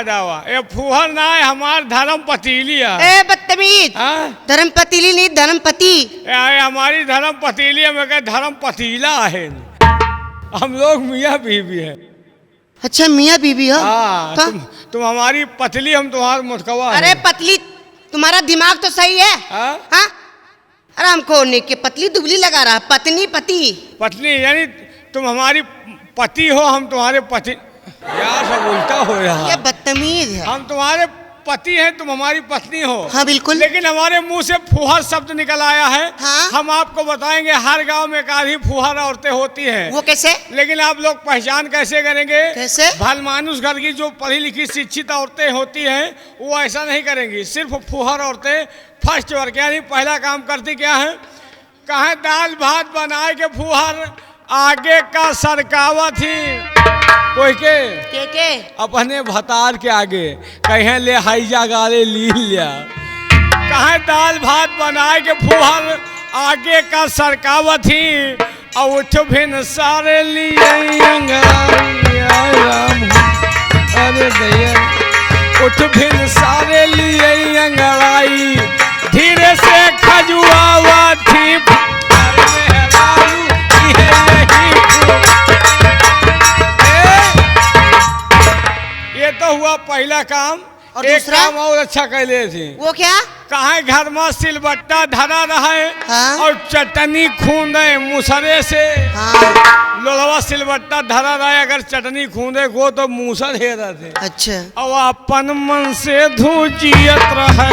दावा ये फूहर ना है, हमार धर्म पतीली है। ए बदतमीज, धर्म पतीली नहीं धर्म पति। हमारी धर्म पतीली है, मैं धर्म पतीला है। हम लोग मियाँ बीवी है। अच्छा मियाँ बीवी हो? हाँ, तुम हमारी पतली, हम तुम्हारा मुटकवा। अरे पतली, तुम्हारा दिमाग तो सही है। हाँ? अरे हमको के पतली दुबली लगा रहा, पत्नी पति। पत्नी यानी तुम हमारी पति हो, हम तुम्हारे पति। यार सब उल्टा हो रहा। ये बदतमीज है। हम तुम्हारे पति हैं, तुम हमारी पत्नी हो। हाँ बिल्कुल। लेकिन हमारे मुंह से फुहर शब्द निकल आया है। हाँ? हम आपको बताएंगे, हर गांव में एक आधी फुहर औरतें होती हैं। वो कैसे? लेकिन आप लोग पहचान कैसे करेंगे? कैसे? भल मानुष घर की जो पढ़ी लिखी शिक्षित औरतें होती हैं वो ऐसा नहीं करेंगी। सिर्फ फुहर औरतें फर्स्ट वर्ग यानी पहला काम करती क्या है? कहा दाल भात बनाए के फुहर आगे का सरकावा थी। कोई के अपने भतार के आगे कहें ले हाईजा गाले ली लिया। कहा दाल भात बनाए के फुहर आगे का सरकावा थी और उठ भिन सारे लिए। अरे भैया उठ भिन सारे लिए अंगड़ाई धीरे से खजुआवा थी। ये तो हुआ पहला काम। और एक काम और अच्छा कैले थी। वो क्या? कहा घर में सिलबट्टा धरा रहे। हाँ? और चटनी खूंदे मुसरे से। हाँ? लोलवा सिलबट्टा धरा रहे, अगर चटनी खूंदे को तो मूसर हे रहे। अच्छा। और अपन मन से धूजियत रहे,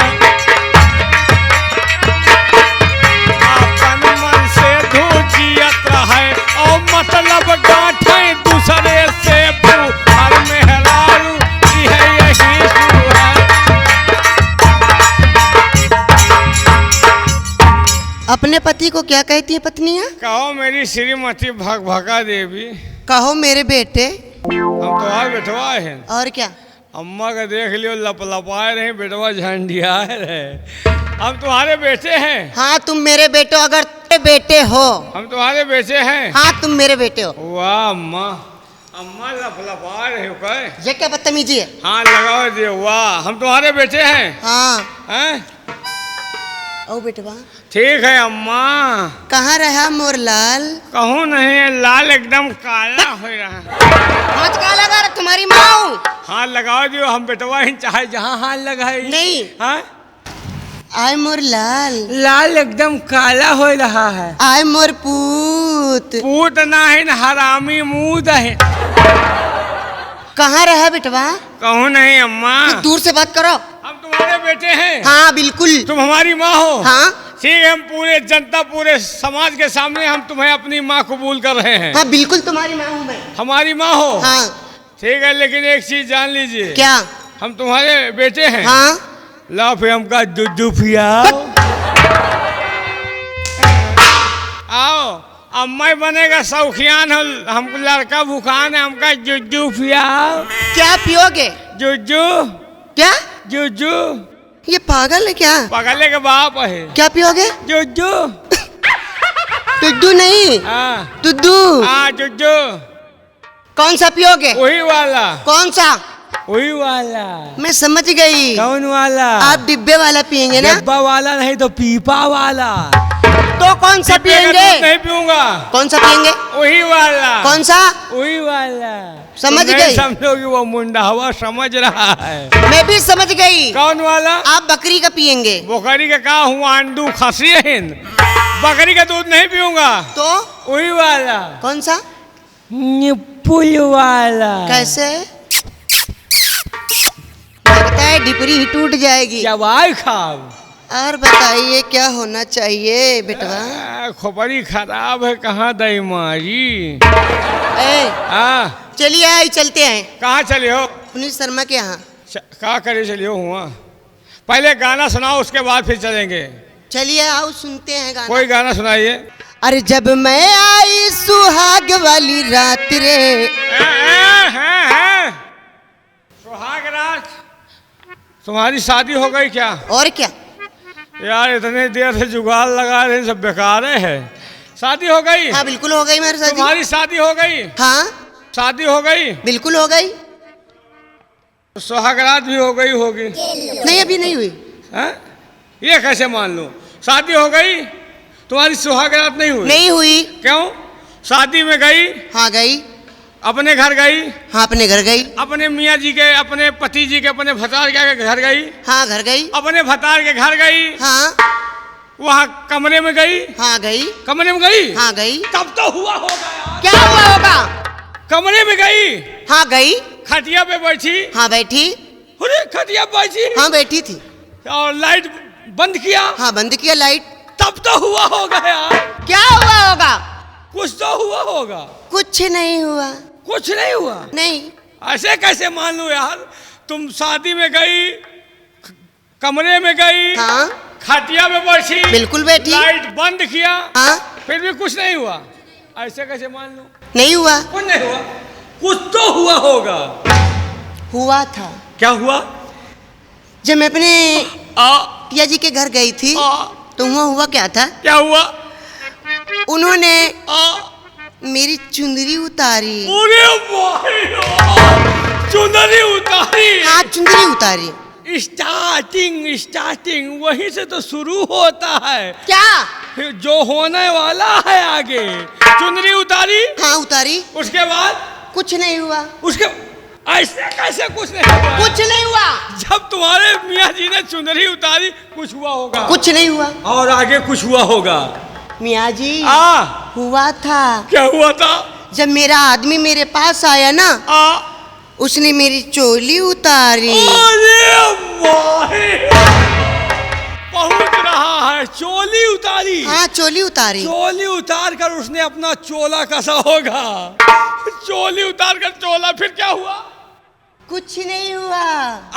अपन मन से धूजियत रहे और मतलब गांठे दूसरे से हर मेहरारू यही अपने पति को क्या कहती है पत्नियां? कहो मेरी श्रीमती भगभगा देवी। कहो मेरे बेटे। हम तुम्हारे बेटवा है। और क्या? अम्मा का देख लियो लपलपाए रहे, बेटवा झंडिया रहे। हम तुम्हारे बेटे हैं। हाँ तुम मेरे बेटे, अगर बेटे हो। हम तुम्हारे बेटे हैं। हाँ तुम मेरे बेटे हो। वाह अम्मा, अम्मा लपलपा रहे हो क्या? ये क्या बदतमीजी है? हाँ लगाओ दे। वाह हम तुम्हारे बेटे हैं। हाँ। हैं? ओ बेटवा। ठीक है अम्मा। कहाँ रहा मोर लाल? कहूँ नहीं, लाल एकदम काला हो रहा। हाथ काला लगा तुम्हारी माँ। हाँ लगाओ दियो, हम बेटवा ही चाहे जहाँ हाथ लगाए। नहीं। हाँ? आय मोर लाल। लाल एकदम काला हो रहा है। आय मोर पूत। पूत ना है न हरामी मूद है। कहाँ रहा बेटवा? कहूँ नहीं अम्मा। दूर से बात करो। हम तुम्हारे बेटे हैं। हाँ बिल्कुल। तुम हमारी माँ हो। हाँ ठीक है, हम पूरे जनता पूरे समाज के सामने हम तुम्हें अपनी माँ कबूल कर रहे हैं। हाँ बिल्कुल तुम्हारी माँ हूँ मैं। हमारी माँ हो। हाँ ठीक है, लेकिन एक चीज जान लीजिए। क्या? हम तुम्हारे बेटे हैं। हाँ ला फिर हमका दूध पियाओ। आओ अम्मा बनेगा शौकियान हो, हम लड़का भूखान है, हमका जुजू पियाओ। क्या पियोगे? जुजू। क्या? जुजू। ये पागल है क्या? पागल के बाप है। क्या पियोगे? जुजू। दुद्धू नहीं। हाँ दुद्धू। हाँ जुजू। कौन सा पियोगे? वही वाला। कौन सा? वही वाला। मैं समझ गई। कौन वाला? आप डिब्बे वाला पियेंगे ना? डिब्बा वाला नहीं तो पीपा वाला। तो कौन सा पियेंगे? नहीं पीऊंगा। कौन सा पियेंगे? वही वाला। कौन सा? वही वाला। समझ गई? समझोगी वो मुंडा हवा समझ रहा है। मैं भी समझ गई। कौन वाला? आप बकरी का पियेंगे। बकरी का कहा हूँ, आंडू खसी है। बकरी का दूध नहीं पीऊंगा। तो वही वाला। कौन सा? निपुल वाला। कैसे? लगता है ढिपरी ही टूट जाएगी। चबाई खाओ। और बताइए क्या होना चाहिए बेटवा? खोपड़ी खराब है, कहाँ दई मारी। चलिए आई चलते हैं। कहाँ चले हो? पुनीत शर्मा के यहाँ। क्या करे चलिए हुआ? पहले गाना सुनाओ, उसके बाद फिर चलेंगे। चलिए आओ सुनते हैं गाना। कोई गाना सुनाइए। अरे जब मैं आई सुहाग वाली रात रे। सुहाग रात? तुम्हारी शादी हो गई क्या? और क्या यार, इतने देर से जुगाड़ लगा रहे, सब बेकार है। शादी हो गई? हाँ बिल्कुल हो गई मेरी शादी। तुम्हारी शादी हो गई? हाँ शादी हो गई? बिल्कुल हो गई। सुहागरात भी हो गई होगी। नहीं अभी नहीं हुई। हैं? ये कैसे मान लो? शादी हो गई, तुम्हारी सुहागरात नहीं हुई? नहीं हुई। क्यों? शादी में गई? हाँ गई। अपने घर गई? हाँ अपने घर गई। अपने मियाँ जी के, अपने पति जी के, अपने भतार के घर गई? हाँ घर गई। अपने भतार के घर गई? हाँ। वहाँ कमरे में गई? हाँ गई। कमरे में गई? हाँ गई। तब तो हुआ होगा यार। क्या हुआ होगा? कमरे में गई? हाँ गई। खटिया पे बैठी? हाँ बैठी। अरे खटिया पे बैठी? हाँ बैठी थी। और लाइट बंद किया? हाँ बंद किया लाइट। तब तो हुआ होगा यार। क्या हुआ होगा? कुछ तो हुआ होगा। कुछ नहीं हुआ। कुछ नहीं हुआ? नहीं। ऐसे कैसे मान लो यार? तुम शादी में गई, कमरे में गई, हाँ खटिया में बैठी, बिल्कुल बैठी, लाइट बंद किया, हाँ फिर भी कुछ नहीं हुआ। ऐसे कैसे मान लो? नहीं हुआ। कुछ नहीं हुआ। कुछ तो हुआ होगा। हुआ था। क्या हुआ? जब मैं अपने आ, टिया जी के घर गई थी तो वहाँ हुआ क्या था? क्या हुआ? उन्होंने मेरी चुंदरी उतारी। अरे भाई, चुंदरी उतारी? हाँ चुंदरी उतारी। स्टार्टिंग वहीं से तो शुरू होता है। क्या? फिर जो होने वाला है आगे। चुंदरी उतारी? हाँ उतारी। उसके बाद? कुछ नहीं हुआ। उसके ऐसे कैसे कुछ नहीं हुआ? कुछ नहीं हुआ। जब तुम्हारे मियाँ जी ने चुंदरी उतारी कुछ हुआ होगा। कुछ नहीं हुआ। और आगे कुछ हुआ होगा। मियाँ जी हुआ था। क्या हुआ था? जब मेरा आदमी मेरे पास आया ना, उसने मेरी चोली उतारी। अरे पहुंच रहा है। चोली उतारी? हाँ चोली उतारी। चोली उतार कर उसने अपना चोला कसा होगा। चोली उतार कर चोला, फिर क्या हुआ? कुछ नहीं हुआ।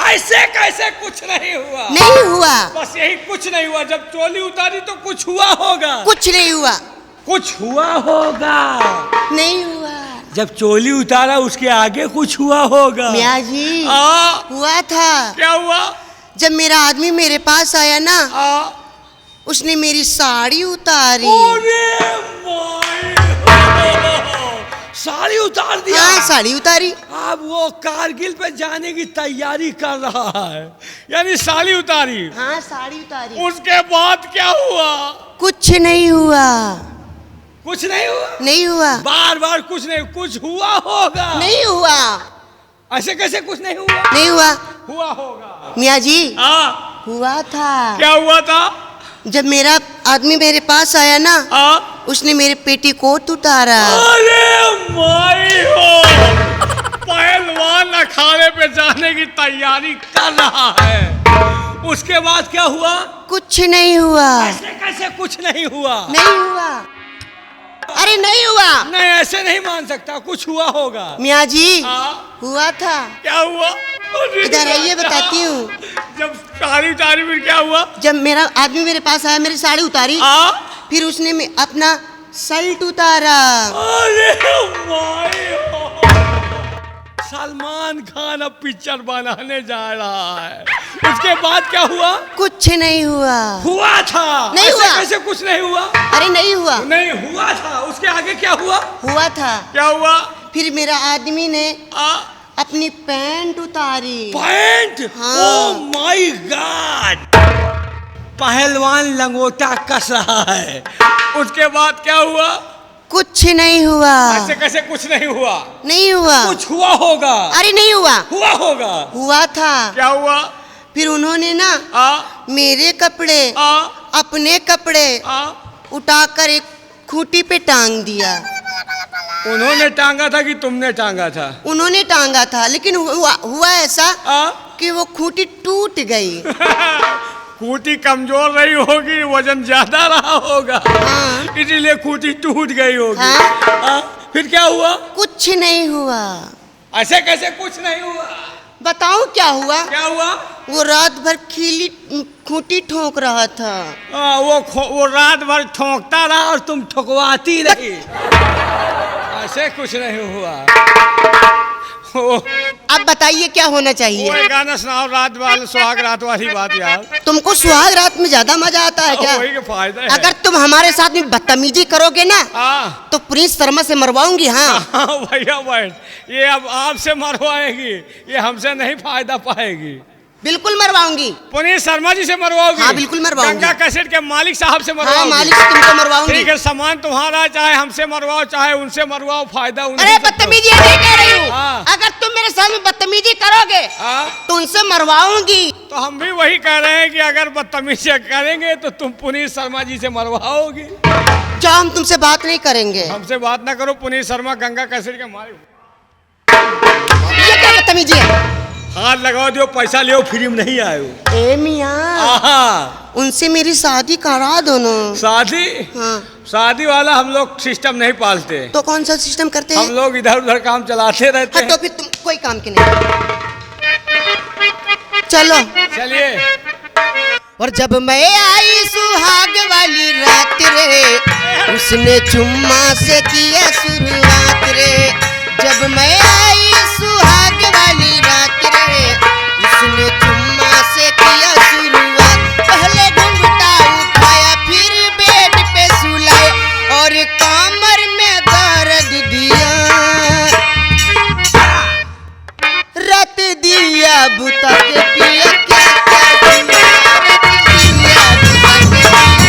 ऐसे कैसे कुछ नहीं हुआ? नहीं हुआ। बस यही कुछ नहीं हुआ। जब चोली उतारी तो कुछ हुआ होगा। कुछ नहीं हुआ। कुछ हुआ होगा। नहीं हुआ। जब चोली उतारा उसके आगे कुछ हुआ होगा। मियाँ जी हुआ था। क्या हुआ? जब मेरा आदमी मेरे पास आया ना, उसने मेरी साड़ी उतारी। साड़ी उतार दिया? हाँ साड़ी उतारी। अब वो कारगिल पे जाने की तैयारी कर रहा है, यानी साड़ी उतारी। हाँ साड़ी उतारी। उसके बाद क्या हुआ? कुछ नहीं हुआ। कुछ नहीं हुआ? नहीं हुआ। बार बार कुछ नहीं। कुछ हुआ होगा। नहीं हुआ। ऐसे कैसे कुछ नहीं हुआ? नहीं हुआ। हुआ होगा। मियाँ जी हुआ था। क्या हुआ था? जब मेरा आदमी मेरे पास आया ना, उसने मेरे पेटीकोट उतारा। अरे माई हो, पहलवान अखाड़े पे जाने की तैयारी कर रहा है। उसके बाद क्या हुआ? कुछ नहीं हुआ। ऐसे कैसे कुछ नहीं हुआ? नहीं हुआ। अरे नहीं हुआ। नहीं ऐसे नहीं मान सकता। कुछ हुआ होगा। मियाँ जी हुआ था। क्या हुआ? इधर आइए बताती हूँ। जब साड़ी उतारी फिर क्या हुआ? जब मेरा आदमी मेरे पास आया, मेरी साड़ी उतारी, फिर उसने अपना शर्ट उतारा। अरे माई हो, सलमान खान अब पिक्चर बनाने जा रहा है। उसके बाद क्या हुआ? कुछ नहीं हुआ। हुआ था। नहीं हुआ। कैसे कुछ नहीं हुआ? अरे नहीं हुआ। नहीं हुआ था। उसके आगे क्या हुआ? हुआ था। क्या हुआ? फिर मेरा आदमी ने अपनी पैंट उतारी। पैंट? हाँ। ओह माय गॉड, पहलवान लंगोटा कस रहा है। उसके बाद क्या हुआ? कुछ नहीं हुआ। ऐसे कैसे कुछ नहीं हुआ? नहीं हुआ। कुछ हुआ होगा। अरे नहीं हुआ। हुआ होगा। हुआ था। क्या हुआ? फिर उन्होंने ना मेरे कपड़े अपने कपड़े उठाकर एक खूंटी पे टांग दिया। उन्होंने टांगा था कि तुमने टांगा था? उन्होंने टांगा था, लेकिन हुआ ऐसा कि वो खूंटी टूट गई। खूंटी कमजोर रही होगी, वजन ज्यादा रहा होगा, इसीलिए खूंटी टूट गई होगी। फिर क्या हुआ? कुछ नहीं हुआ। ऐसे कैसे कुछ नहीं हुआ? बताऊं क्या हुआ? क्या हुआ? वो रात भर खीली खूंटी ठोक रहा था। वो रात भर ठोकता रहा और तुम ठोकवाती रही। ऐसे कुछ नहीं हुआ। वो अब बताइए क्या होना चाहिए? एक गाना सुनाओ, रात वाले सुहाग रात वाली बात यार। तुमको सुहाग रात में ज्यादा मजा आता है क्या? वही के फायदा है। अगर तुम हमारे साथ में बदतमीजी करोगे ना हाँ तो प्रिंस शर्मा से मरवाऊंगी। हाँ भैया बैठ, ये अब आपसे मरवाएगी, ये हमसे नहीं फायदा पाएगी। बिल्कुल मरवाऊंगी। पुनीत शर्मा जी से मरवाओगी? हाँ बिल्कुल मरवाऊंगी। गंगा कैसेट के मालिक साहब से मरवाओगी? हाँ मालिक से तुमको मरवाऊंगी। ठीक है, सामान तुम्हारा, चाहे हमसे मरवाओ चाहे उनसे मरवाओ, फायदा उन्हें। अरे बदतमीजी नहीं कह रही हूँ। हाँ। अगर तुम मेरे साथ में बदतमीजी करोगे तो उनसे मरवाऊंगी। तो हम भी वही कह रहे हैं कि अगर बदतमीजी करेंगे तो तुम पुनीत शर्मा जी से मरवाओगी। जाओ, हम तुमसे बात नहीं करेंगे। हमसे बात ना करो, पुनीत शर्मा गंगा कैसेट के मालिक। ये क्या बदतमीजी है? हाथ लगाओ, दियो पैसा लियो, फ्री में नहीं आए हो। ए मियाँ, उनसे मेरी शादी करा दो ना। शादी? हाँ। शादी वाला हम लोग सिस्टम नहीं पालते। तो कौन सा सिस्टम करते हैं? हम लोग इधर उधर काम चलाते रहते हैं। तो फिर तुम कोई काम के नहीं। चलो चलिए। और जब मैं आई सुहाग वाली रात रे, उसने चुम्मा से किया शुरुआत रे। जब मैं आई सुहाग वाली रात रे, उसने चुम्मा से किया शुरुआत। पहले घुंघटा उठाया, फिर बेड पे सुलाया और कमर में दर्द दिया। रात दिया बुता के पिया, क्या क्या दिया, रात दिया बुता के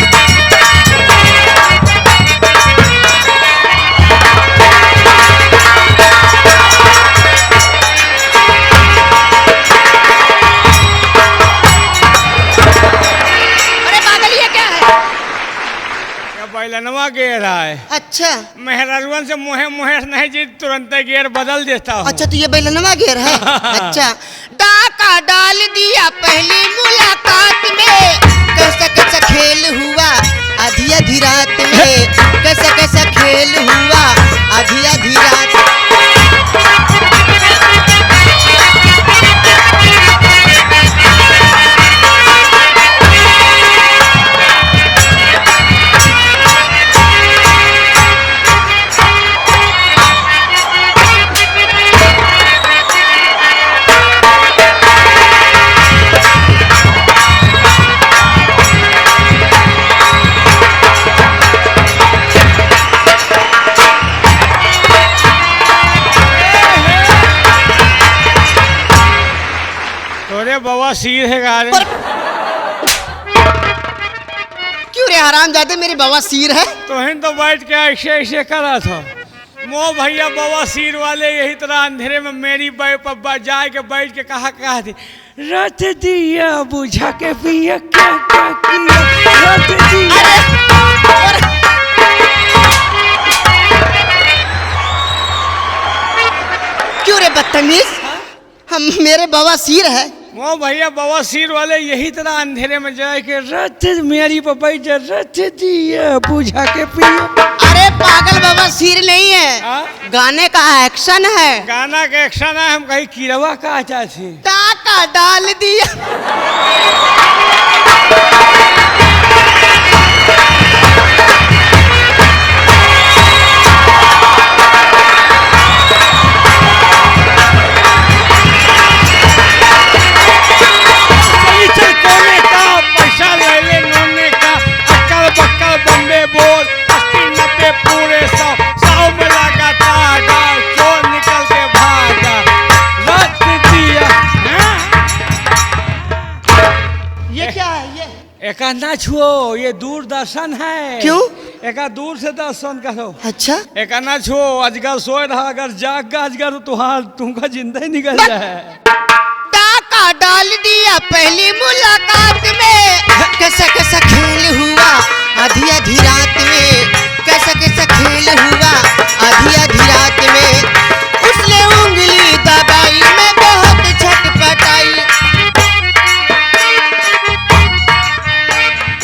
बैलनवा गेर है। अच्छा, मेहररुअन से मुहे मुहे नहीं जी, तुरंत गेर बदल देता हूँ। अच्छा, तो ये बैलनवा गेर है। अच्छा, डाका डाल दिया पहली मुलाकात में। कैसा कैसा खेल हुआ आधी आधी रात में। कैसा कैसा खेल हुआ आधी आधी रात। बवासीर है गारे। क्यों रे हरामजादे, मेरी बवासीर है? तो हिंद तो बैठ के ऐसे ऐसे करा था। मो भैया बवासीर वाले यही तरह अंधेरे में मेरी पब्बा जाए के बैठ के कहा थी, रात दिया बुझा के पिया, क्या क्या किया रात दिया। क्यों रे बदतमीज, हम मेरे बवासीर है। वो भैया बवासीर वाले यही तरह अंधेरे में जाए के रथ मेरी पपाई रथ दिया बुझा के पिया। अरे पागल, बवासीर नहीं है, गाने का एक्शन है। गाना का एक्शन है, हम कहीं किरवा का चाहते। टाका डाल दिया। एका ना छुओ, ये दूरदर्शन है। क्यों? एका दूर से दर्शन करो। अच्छा, एका ना छुओ, अजगर सोए रहा, अगर जाग का अजगर तो हाँ तुमका जिंदा ही निकल जाए। टाका डाल दिया पहली मुलाकात में। कैसा कैसा खेल हुआ आधी आधी रात में। कैसा कैसा खेल हुआ आधी आधी रात में। उसने उंगली दबाई, मैं बहुत छटपटाई।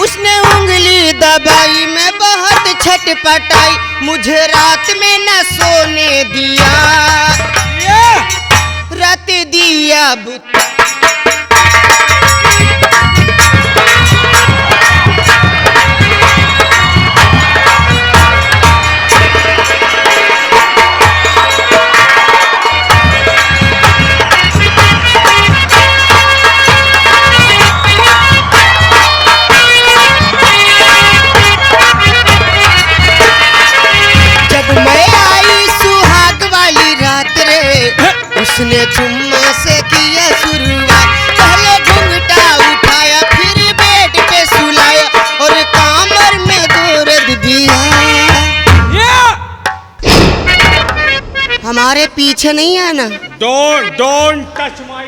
उसने उंगली दबाई, मैं बहुत छटपटाई। मुझे रात में न सोने दिया। रात दिया पीछे नहीं आना। Don't touch my